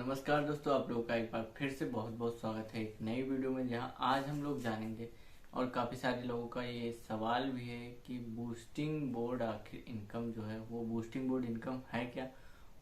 नमस्कार दोस्तों, आप लोगों का एक बार फिर से बहुत बहुत स्वागत है एक नई वीडियो में, जहां आज हम लोग जानेंगे और काफ़ी सारे लोगों का ये सवाल भी है कि बूस्टिंग बोर्ड आखिर इनकम जो है वो बूस्टिंग बोर्ड इनकम है क्या।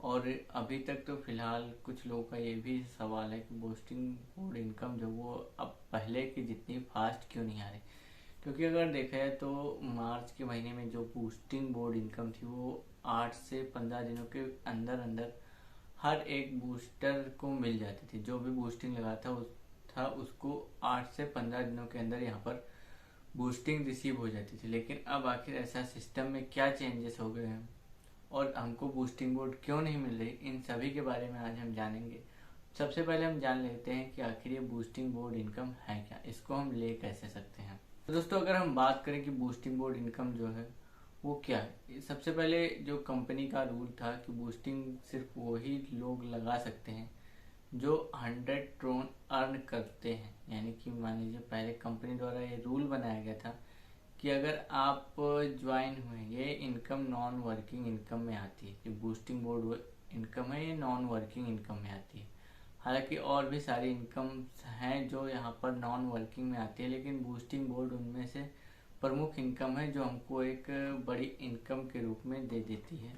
और अभी तक तो फिलहाल कुछ लोगों का ये भी सवाल है कि बूस्टिंग बोर्ड इनकम जो वो अब पहले की जितनी फास्ट क्यों नहीं आ रही। क्योंकि अगर देखा जाए तो मार्च के महीने में जो बूस्टिंग बोर्ड इनकम थी वो 8 से 15 दिनों के अंदर अंदर हर एक बूस्टर को मिल जाती थी। जो भी बूस्टिंग लगा था उसको 8 से 15 दिनों के अंदर यहाँ पर बूस्टिंग रिसीव हो जाती थी। लेकिन अब आखिर ऐसा सिस्टम में क्या चेंजेस हो गए हैं और हमको बूस्टिंग बोर्ड क्यों नहीं मिल रही, इन सभी के बारे में आज हम जानेंगे। सबसे पहले हम जान लेते हैं कि आखिर ये बूस्टिंग बोर्ड इनकम है क्या, इसको हम ले कैसे सकते हैं। तो दोस्तों, अगर हम बात करें कि बूस्टिंग बोर्ड इनकम जो है वो क्या है, सबसे पहले जो कंपनी का रूल था कि बूस्टिंग सिर्फ वही लोग लगा सकते हैं जो 100 ट्रोन अर्न करते हैं। यानी कि मान लीजिए पहले कंपनी द्वारा ये रूल बनाया गया था कि अगर आप ज्वाइन हुए, ये इनकम नॉन वर्किंग इनकम में आती है। जो बूस्टिंग बोर्ड इनकम है ये नॉन वर्किंग इनकम में आती है। हालांकि और भी सारी इनकम हैं जो यहाँ पर नॉन वर्किंग में आती है, लेकिन बूस्टिंग बोर्ड उनमें से प्रमुख इनकम है जो हमको एक बड़ी इनकम के रूप में दे देती है,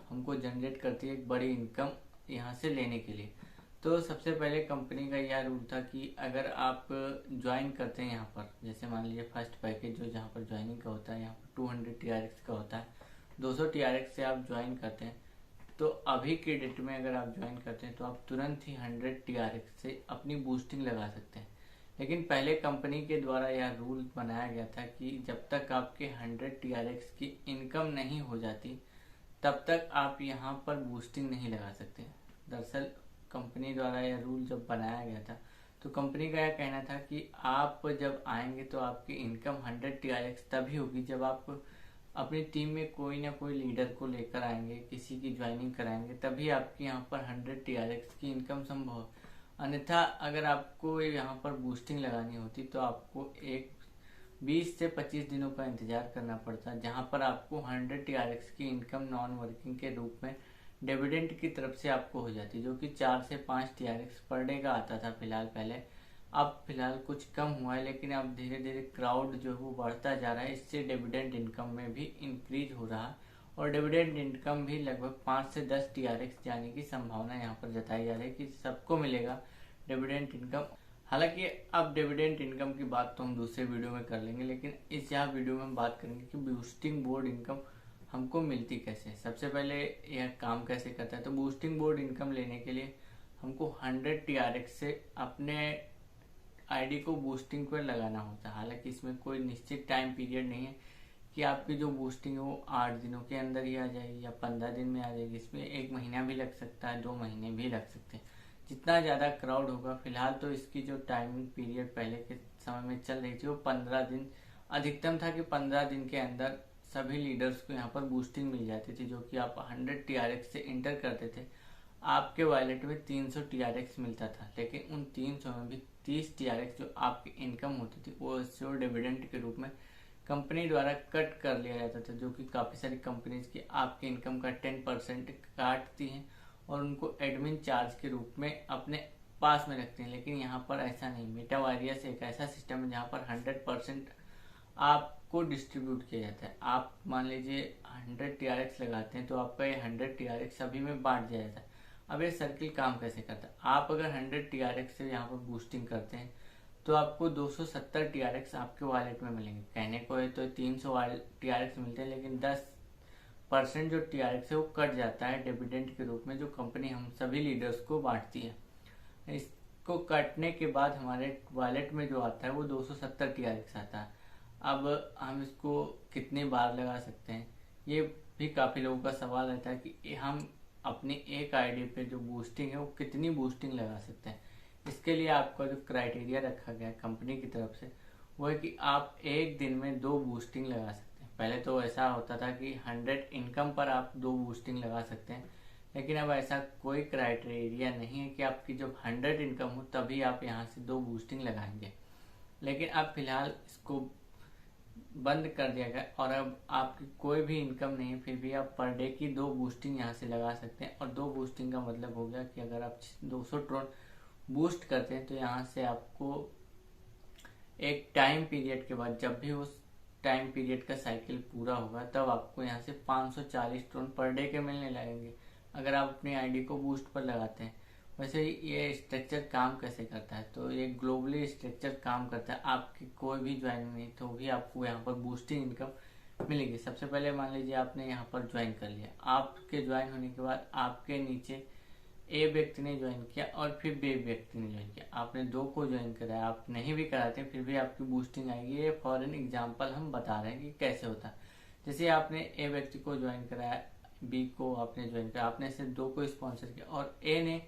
हमको जनरेट करती है एक बड़ी इनकम यहाँ से लेने के लिए। तो सबसे पहले कंपनी का यह रूल था कि अगर आप ज्वाइन करते हैं यहाँ पर, जैसे मान लीजिए फर्स्ट पैकेज जो जहाँ पर ज्वाइनिंग का होता है यहाँ पर 200 TRX का होता है, 200 TRX से आप ज्वाइन करते हैं तो अभी के डेट में अगर आप ज्वाइन करते हैं तो आप तुरंत ही 100 TRX से अपनी बूस्टिंग लगा सकते हैं। लेकिन पहले कंपनी के द्वारा यह रूल बनाया गया था कि जब तक आपके 100 TRX की इनकम नहीं हो जाती तब तक आप यहाँ पर बूस्टिंग नहीं लगा सकते। दरअसल कंपनी द्वारा यह रूल जब बनाया गया था तो कंपनी का यह कहना था कि आप जब आएंगे तो आपकी इनकम 100 TRX तभी होगी जब आप अपनी टीम में कोई ना कोई लीडर को लेकर आएंगे, किसी की ज्वाइनिंग कराएंगे, तभी आपकी यहाँ पर 100 TRX की इनकम संभव। अन्यथा अगर आपको यहाँ पर बूस्टिंग लगानी होती तो आपको एक 20 से 25 दिनों का इंतजार करना पड़ता, जहाँ पर आपको 100 TRX की इनकम नॉन वर्किंग के रूप में डिविडेंड की तरफ से आपको हो जाती, जो कि 4 से 5 TRX पर डे का आता था फिलहाल पहले। अब फिलहाल कुछ कम हुआ है, लेकिन अब धीरे धीरे क्राउड जो है वो बढ़ता जा रहा है, इससे डिविडेंड इनकम में भी इंक्रीज हो रहा है और डिविडेंड इनकम भी लगभग 5 से 10 TRX जाने की संभावना यहाँ पर जताई जा रही है कि सबको मिलेगा डिविडेंड इनकम। हालांकि अब डिविडेंड इनकम की बात तो हम दूसरे वीडियो में कर लेंगे, लेकिन इस यहाँ वीडियो में हम बात करेंगे कि बूस्टिंग बोर्ड इनकम हमको मिलती कैसे। सबसे पहले यह काम कैसे करता है। तो बूस्टिंग बोर्ड इनकम लेने के लिए हमको 100 TRX से अपने आईडी को बूस्टिंग पर लगाना होता है। हालांकि इसमें कोई निश्चित टाइम पीरियड नहीं है कि आपकी जो बूस्टिंग है वो 8 दिनों के अंदर ही आ जाएगी या 15 दिन में आ जाएगी। इसमें 1 महीना भी लग सकता है, 2 महीने भी लग सकते हैं, जितना ज़्यादा क्राउड होगा। फिलहाल तो इसकी जो टाइमिंग पीरियड पहले के समय में चल रही थी वो 15 दिन अधिकतम था कि 15 दिन के अंदर सभी लीडर्स को यहाँ पर बूस्टिंग मिल जाती थी, जो कि आप 100 TRX से इंटर करते थे, आपके वॉलेट में 300 TRX मिलता था। लेकिन उन 300 में भी 30 TRX जो आपकी इनकम होती थी वो जो डिविडेंड के रूप में कंपनी द्वारा कट कर लिया जाता था, जो कि काफ़ी सारी कंपनीज की आपकी इनकम का 10% काटती हैं और उनको एडमिन चार्ज के रूप में अपने पास में रखते हैं। लेकिन यहाँ पर ऐसा नहीं। मेटावारियस एक ऐसा सिस्टम है जहाँ पर 100% आपको डिस्ट्रीब्यूट किया जाता है। आप मान लीजिए 100 TRX लगाते हैं तो आपका ये 100 TRX सभी में बांट दिया जाता है। अब ये सर्किल काम कैसे करता है। आप अगर 100 TRX से यहाँ पर बूस्टिंग करते हैं तो आपको 270 TRX आपके वॉलेट में मिलेंगे। कहने को है तो 300 TRX मिलते हैं, लेकिन 10% जो TRX है वो कट जाता है डिविडेंड के रूप में, जो कंपनी हम सभी लीडर्स को बांटती है। इसको कटने के बाद हमारे वॉलेट में जो आता है वो 270 TRX आता है। अब हम इसको कितनी बार लगा सकते हैं, ये भी काफ़ी लोगों का सवाल रहता है कि हम अपनी एक आईडी पे जो बूस्टिंग है वो कितनी बूस्टिंग लगा सकते हैं। इसके लिए आपका जो क्राइटेरिया रखा गया है कंपनी की तरफ से वो है कि आप एक दिन में 2 बूस्टिंग लगा सकते हैं। पहले तो ऐसा होता था कि 100 इनकम पर आप 2 बूस्टिंग लगा सकते हैं, लेकिन अब ऐसा कोई क्राइटेरिया नहीं है कि आपकी जब 100 इनकम हो तभी आप यहाँ से 2 बूस्टिंग लगाएंगे। लेकिन अब फिलहाल इसको बंद कर दिया गया और अब आपकी कोई भी इनकम नहीं है, फिर भी आप पर डे की 2 बूस्टिंग यहाँ से लगा सकते हैं। और 2 बूस्टिंग का मतलब हो गया कि अगर आप 200 ट्रोन बूस्ट करते हैं तो यहाँ से आपको एक टाइम पीरियड के बाद, जब भी उस टाइम पीरियड का साइकिल पूरा होगा, तब आपको यहाँ से 540 ट्रोन पर डे के मिलने लगेंगे अगर आप अपनी आईडी को बूस्ट पर लगाते हैं। वैसे ये स्ट्रक्चर काम कैसे करता है, तो ये ग्लोबली स्ट्रक्चर काम करता है। आपकी कोई भी ज्वाइन नहीं तो भी आपको यहाँ पर बूस्टिंग इनकम मिलेगी। सबसे पहले मान लीजिए आपने यहाँ पर ज्वाइन कर लिया, आपके ज्वाइन होने के बाद आपके नीचे ए व्यक्ति ने ज्वाइन किया और फिर बी व्यक्ति ने ज्वाइन किया, आपने 2 को ज्वाइन कराया। आप नहीं भी कराते फिर भी आपकी बूस्टिंग आएगी। ये फॉर एन एग्जाम्पल हम बता रहे हैं कि कैसे होता है। जैसे आपने ए व्यक्ति को ज्वाइन कराया, बी को आपने ज्वाइन कराया, आपने से 2 को स्पॉन्सर किया और ए ने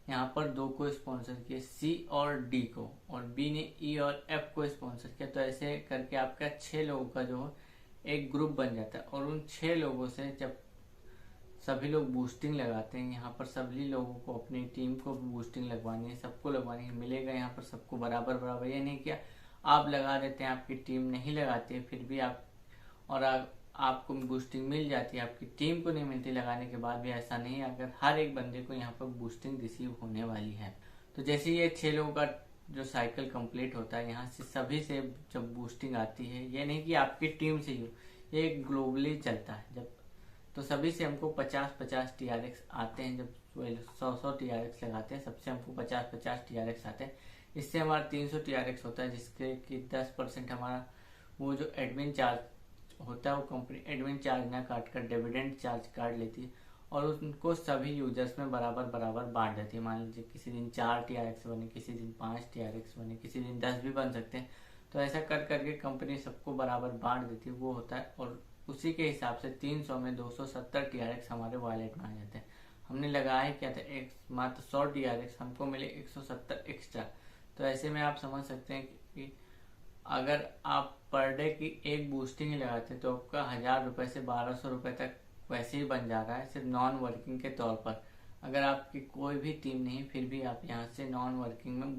यहाँ पर 2 को स्पॉन्सर किया, सी और डी को, और बी ने ई और एफ को स्पॉन्सर किया। तो ऐसे करके आपका 6 लोगों का जो एक ग्रुप बन जाता है और उन 6 लोगों से जब सभी लोग बूस्टिंग लगाते हैं, यहाँ पर सभी लोगों को अपनी टीम को बूस्टिंग लगवानी है, सबको लगवानी है, मिलेगा यहाँ पर सबको बराबर बराबर। ये नहीं कि आप लगा देते हैं, आपकी टीम नहीं लगाती है फिर भी आप और आपको बूस्टिंग मिल जाती है, आपकी टीम को नहीं मिलती लगाने के बाद भी। ऐसा नहीं, अगर हर एक बंदे को यहाँ पर बूस्टिंग रिसीव होने वाली है। तो जैसे ये 6 लोगों का जो साइकिल कंप्लीट होता है, यहाँ से सभी से जब बूस्टिंग आती है, ये नहीं कि आपकी टीम से ही हो, ये ग्लोबली चलता है। जब तो सभी से हमको 50-50 TRX आते हैं, जब 100-100 TRX लगाते हैं सबसे हमको 50-50 TRX आते हैं। इससे हमारा 300 TRX होता है, जिसके कि 10% हमारा वो जो एडमिन चार्ज होता है वो कंपनी एडमिन चार्ज ना काट कर डिविडेंड चार्ज काट लेती है और उनको सभी यूजर्स में बराबर बराबर बांट देती है। मान लीजिए किसी दिन 4 TRX बने, किसी दिन 5 TRX बने, किसी दिन 10 भी बन सकते हैं। तो ऐसा कर करके कंपनी सबको बराबर बांट देती है, वो होता है। और उसी के हिसाब से 300 में 270 TRX हमारे वॉलेट में आ जाते हैं। हमने लगाया क्या था, एक मात्र 100 TRX, हमको मिले 170 एक्स्ट्रा। तो ऐसे में आप समझ सकते हैं कि अगर आप पर डे की एक बूस्टिंग ही लगाते हैं तो आपका 1000 रुपये से 1200 रुपये तक वैसे ही बन जा रहा है, सिर्फ नॉन वर्किंग के तौर पर। अगर आपकी कोई भी टीम नहीं फिर भी आप यहाँ से नॉन वर्किंग में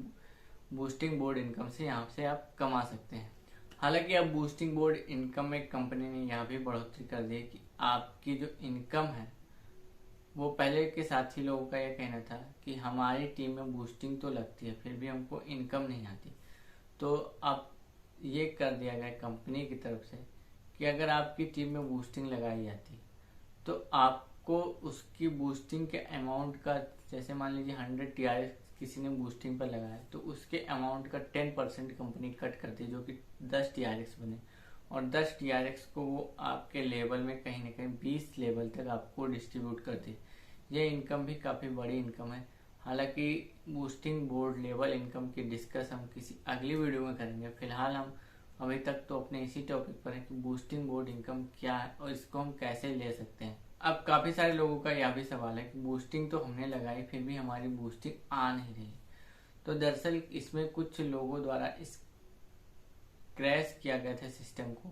बूस्टिंग बोर्ड इनकम से यहाँ से आप कमा सकते हैं। हालांकि अब बूस्टिंग बोर्ड इनकम में कंपनी ने यहाँ भी बढ़ोतरी कर दी है कि आपकी जो इनकम है वो पहले के साथी लोगों का यह कहना था कि हमारी टीम में बूस्टिंग तो लगती है फिर भी हमको इनकम नहीं आती। तो अब ये कर दिया गया कंपनी की तरफ से कि अगर आपकी टीम में बूस्टिंग लगाई जाती तो आपको उसकी बूस्टिंग के अमाउंट का, जैसे मान लीजिए 100 TRX किसी ने बूस्टिंग पर लगाया तो उसके अमाउंट का 10% कंपनी कट करती है, जो कि 10 TRX बने। और 10 TRX को वो आपके लेवल में कहीं ना कहीं 20 लेवल तक आपको डिस्ट्रीब्यूट करती है। ये इनकम भी काफ़ी बड़ी इनकम है। हालांकि बूस्टिंग बोर्ड लेवल इनकम की डिस्कस हम किसी अगली वीडियो में करेंगे। फिलहाल हम अभी तक तो अपने इसी टॉपिक पर है कि बूस्टिंग बोर्ड इनकम क्या है और इसको हम कैसे ले सकते हैं। अब काफ़ी सारे लोगों का यह भी सवाल है कि बूस्टिंग तो हमने लगाई फिर भी हमारी बूस्टिंग आ नहीं रही। तो दरअसल इसमें कुछ लोगों द्वारा इस क्रैश किया गया था सिस्टम को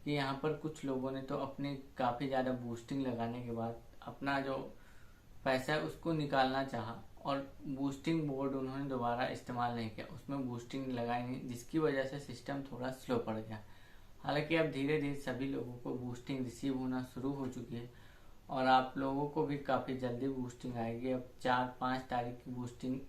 कि यहाँ पर कुछ लोगों ने तो अपने काफ़ी ज़्यादा बूस्टिंग लगाने के बाद अपना जो पैसा है उसको निकालना चाहा और बूस्टिंग बोर्ड उन्होंने दोबारा इस्तेमाल नहीं किया, उसमें बूस्टिंग लगाई नहीं, जिसकी वजह से सिस्टम थोड़ा स्लो पड़ गया। हालांकि अब धीरे धीरे सभी लोगों को बूस्टिंग रिसीव होना शुरू हो चुकी है और आप लोगों को भी काफ़ी जल्दी बूस्टिंग आएगी। अब 4-5 तारीख की बूस्टिंग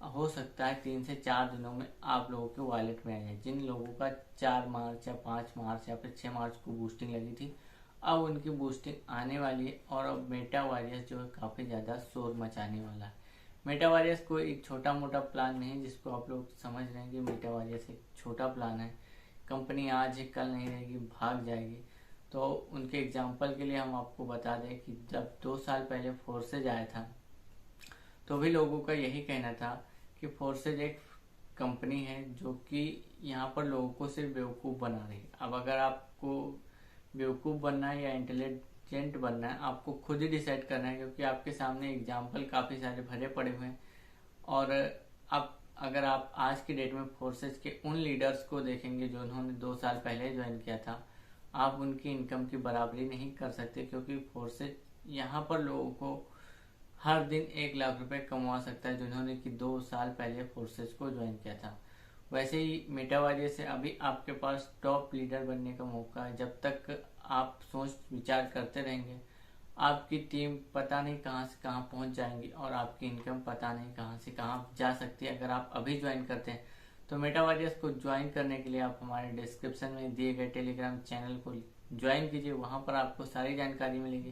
हो सकता है 3 से 4 दिनों में आप लोगों के वॉलेट में आ जाए। जिन लोगों का 4 मार्च या 5 मार्च या फिर 6 मार्च को बूस्टिंग लगी थी, अब उनकी बूस्टिंग आने वाली है। और अब मेटा वॉरियर्स जो है काफ़ी ज़्यादा शोर मचाने वाला है। मेटा वॉरियर्स कोई एक छोटा मोटा प्लान नहीं, जिसको आप लोग समझ रहे हैं कि मेटा वॉरियर्स एक छोटा प्लान है, कंपनी आज है कल नहीं रहेगी, भाग जाएगी। तो उनके एग्जाम्पल के लिए हम आपको बता दें कि जब 2 साल पहले फोर्सेज आया था तो भी लोगों का यही कहना था कि फोर्सेज एक कंपनी है जो कि यहाँ पर लोगों को सिर्फ बेवकूफ़ बना रही है। अब अगर आपको बेवकूफ़ बनना है या इंटेलिजेंट बनना है, आपको खुद ही डिसाइड करना है, क्योंकि आपके सामने एग्जाम्पल काफ़ी सारे भरे पड़े हुए हैं। और अब अगर आप आज की डेट में फोर्सेज के उन लीडर्स को देखेंगे जो उन्होंने 2 साल पहले ज्वाइन किया था, आप उनकी इनकम की बराबरी नहीं कर सकते, क्योंकि फोर्सेज यहाँ पर लोगों को हर दिन 1 लाख रुपए कमा सकता है, जिन्होंने कि 2 साल पहले फोर्सेज को ज्वाइन किया था। वैसे ही मेटावर्स से अभी आपके पास टॉप लीडर बनने का मौका है। जब तक आप सोच विचार करते रहेंगे, आपकी टीम पता नहीं कहां से कहां पहुंच जाएंगी और आपकी इनकम पता नहीं कहां से कहां जा सकती है। अगर आप अभी ज्वाइन करते हैं तो मेटावर्स को ज्वाइन करने के लिए आप हमारे डिस्क्रिप्शन में दिए गए टेलीग्राम चैनल को ज्वाइन कीजिए। वहां पर आपको सारी जानकारी मिलेगी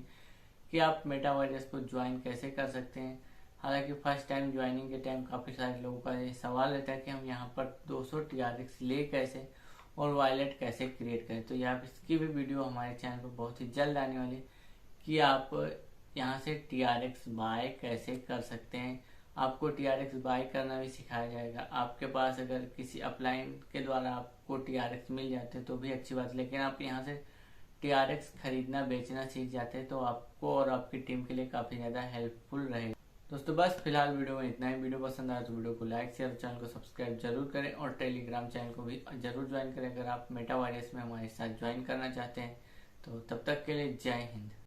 कि आप मेटावर्स को ज्वाइन कैसे कर सकते हैं। हालांकि फर्स्ट टाइम ज्वाइनिंग के टाइम काफ़ी सारे लोगों का ये सवाल रहता है कि हम यहाँ पर 200 TRX ले कैसे और वॉलेट कैसे क्रिएट करें। तो यहाँ इसकी भी वीडियो हमारे चैनल पर बहुत ही जल्द आने वाली है कि आप यहाँ से TRX बाय कैसे कर सकते हैं। आपको TRX बाय करना भी सिखाया जाएगा। आपके पास अगर किसी अपलाइन के द्वारा आपको TRX मिल जाते हैं तो भी अच्छी बात, लेकिन आप यहाँ से TRX खरीदना बेचना सीख जाते हैं तो आपको और आपकी टीम के लिए काफ़ी ज़्यादा हेल्पफुल रहेगा। दोस्तों बस फिलहाल वीडियो में इतना ही। वीडियो पसंद आया तो वीडियो को लाइक शेयर, चैनल को सब्सक्राइब जरूर करें और टेलीग्राम चैनल को भी जरूर ज्वाइन करें अगर आप मेटावर्स में हमारे साथ ज्वाइन करना चाहते हैं। तो तब तक के लिए जय हिंद।